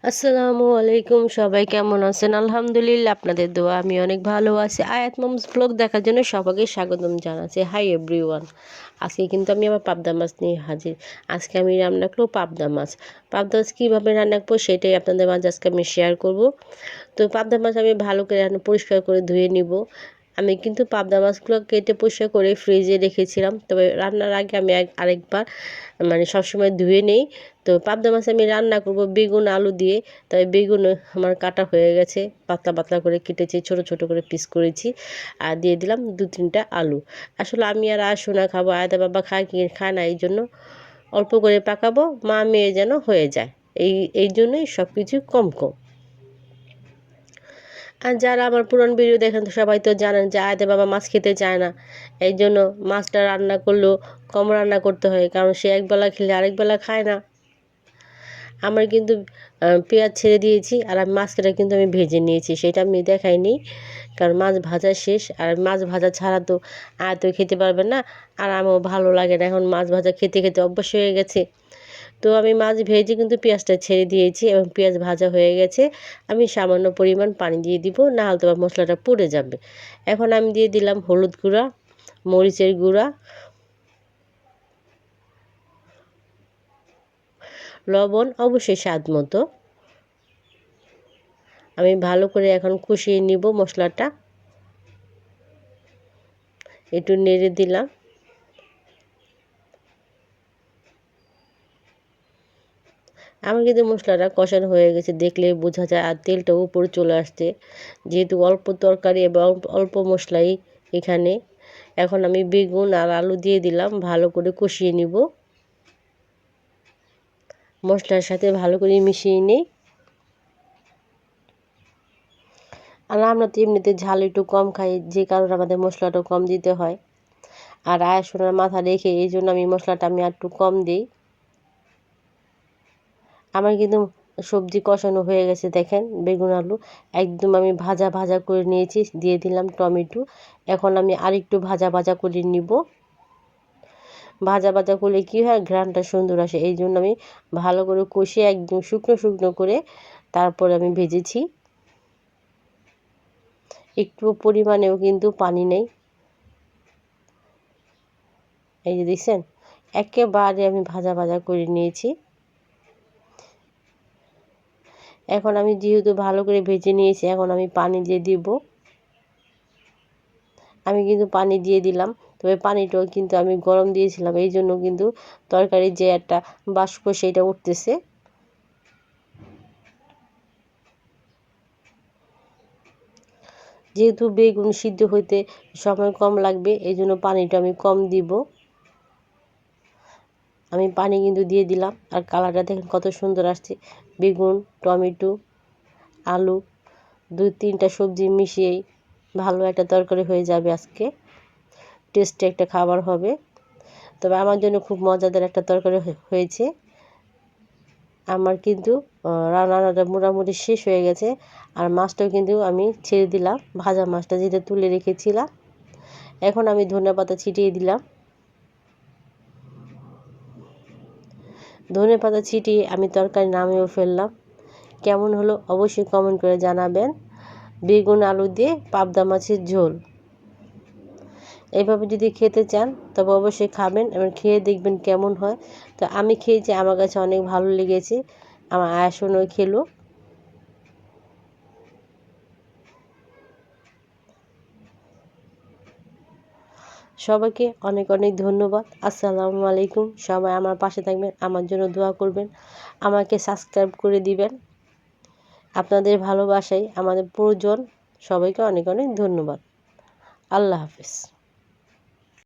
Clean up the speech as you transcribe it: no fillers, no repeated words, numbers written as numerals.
আসসালামু আলাইকুম, সবাই কেমন আছেন? আলহামদুলিল্লাহ, আপনাদের দোয়া আমি অনেক ভালো আছি। আয়াত মমস ব্লগ দেখার জন্য সবাইকে স্বাগতম জানাচ্ছি। হাই এভরিওয়ান, আজকে কিন্তু আমি আমার পাবদা মাছ নিয়ে হাজির। আজকে আমি রান্না করবো পাবদা মাছ। পাবদা মাছ কীভাবে রান্না করবো সেটাই আপনাদের মাঝে আজকে আমি শেয়ার করব। তো পাবদা মাছ আমি ভালো করে পরিষ্কার করে ধুয়ে নিব। আমি কিন্তু পাবদা মাছগুলো কেটে পরিষ্কার করে ফ্রিজে রেখেছিলাম, তবে রান্নার আগে আমি আরেকবার সবসময় ধুয়ে নেই। তো পাবদা মাছ আমি রান্না করব বেগুন আলু দিয়ে। তবে বেগুন আমার কাটা হয়ে গেছে, পাতলা পাতলা করে কেটেছি, ছোট ছোট করে পিস করেছি। আর দিয়ে দিলাম 2-3টা আলু। আসলে আমি আর সোনা খাবো, আয়দা বাবা খায় না, এই জন্য অল্প করে পাকাবো, মা মেয়ে যেন হয়ে যায়। এই জন্যই সব কিছু কম কম। আর যারা আমার পুরানো ভিডিও দেখেন সবাই তো জানেন যে আয়দা বাবা মাছ খেতে চায় না। এই জন্য মাছটা রান্না করলেও কম রান্না করতে হয়, কারণ সে একবেলা খেলে আরেকবেলা খায় না। আমার কিন্তু পেঁয়াজ ছেড়ে দিয়েছি, আর আমি মাছটা কিন্তু আমি ভেজে নিয়েছি, সেটা আমি দেখাইনি, কারণ মাছ ভাজা শেষ। আর মাছ ভাজা ছাড়া তো তো খেতে পারবেন না, আর আমার ভালো লাগে না, এখন মাছ ভাজা খেতে খেতে অভ্যাস হয়ে গেছে। তো আমি মাছ ভেজে কিন্তু পেঁয়াজটা ছেড়ে দিয়েছি, এবং পেঁয়াজ ভাজা হয়ে গেছে। আমি সামান্য পরিমাণ পানি দিয়ে দিব, না হলে তো মশলাটা পুড়ে যাবে। এখন আমি দিয়ে দিলাম হলুদ গুঁড়া, মরিচের গুঁড়া, লবণ অবশ্যই স্বাদ মতো। আমি ভালো করে এখন কষিয়ে নিব মশলাটা। একটু নেড়ে দিলাম। আমার কিন্তু মশলাটা কষানো হয়ে গেছে, দেখলেই বোঝা যায়, আর তেলটা উপরে চলে আসছে, যেহেতু অল্প তরকারি এবং অল্প মশলাই এখানে। এখন আমি বেগুন আর আলু দিয়ে দিলাম, ভালো করে কষিয়ে নিব, মশলার সাথে ভালো করে মিশিয়ে নিই। আর আমরা তো এমনিতে ঝাল একটু কম খাই, যে কারণে আমাদের মশলাটা কম দিতে হয়। আর আয়াসোনার মাথা রেখে এই জন্য আমি মশলাটা আমি একটু কম দিই। আমার কিন্তু সবজি কষানো হয়ে গেছে, দেখেন বেগুন আলু একদম আমি ভাজা ভাজা করে নিয়েছি, দিয়ে দিলাম টমেটো। এখন আমি আরেকটু ভাজা ভাজা করে নিব। ভাজা ভাজা করলে কী হয়, ঘ্রাণটা সুন্দর আসে, এই জন্য আমি ভালো করে কষিয়ে একদম শুকনো শুকনো করে তারপরে আমি ভেজেছি। একটু পরিমাণেও কিন্তু পানি নেই, এই যে দেখছেন, একেবারে আমি ভাজা ভাজা করে নিয়েছি। এখন আমি যেহেতু ভালো করে ভেজে নিয়েছি, এখন আমি পানি দিয়ে দিব। আমি কিন্তু পানি দিয়ে দিলাম, তবে পানিটাও কিন্তু আমি গরম দিয়েছিলাম, এই জন্য কিন্তু তরকারির যে একটা বাষ্প সেইটা উঠতেছে। যেহেতু বেগুন সিদ্ধ হইতে সময় কম লাগবে, এই জন্য পানিটা আমি কম দিব। আমি পানি কিন্তু দিয়ে দিলাম, আর কালারটা দেখেন কত সুন্দর আসছে। বেগুন, টমেটো, আলু 2-3টা সবজি মিশিয়েই ভালো একটা তরকারি হয়ে যাবে আজকে, টেস্টি একটা খাবার হবে। তবে আমার জন্য খুব মজাদার একটা তরকারি হয়েছে। আমার কিন্তু রান্নাটা মোটামুটি শেষ হয়ে গেছে, আর মাছটাও কিন্তু আমি ছেড়ে দিলাম, ভাজা মাছটা যেটা তুলে রেখেছিলাম। এখন আমি ধনেপাতা ছিটিয়ে দিলাম। ধনেপাতা ছিটিয়ে আমি তরকারি নামিয়েও ফেললাম। কেমন হলো অবশ্যই কমেন্ট করে জানাবেন। বেগুন আলু দিয়ে পাবদা মাছের ঝোল এইভাবে যদি খেতে চান তবে অবশ্যই খাবেন এবং খেয়ে দেখবেন কেমন হয়। তো আমি খেয়েছি, আমার কাছে অনেক ভালো লেগেছে, আমার আয়াসনও খেলো। সবাইকে অনেক অনেক ধন্যবাদ। আসসালামু আলাইকুম। সবাই আমার পাশে থাকবেন, আমার জন্য দোয়া করবেন, আমাকে সাবস্ক্রাইব করে দিবেন। আপনাদের ভালোবাসাই আমাদের প্রয়োজন। সবাইকে অনেক অনেক ধন্যবাদ। আল্লাহ হাফেজ।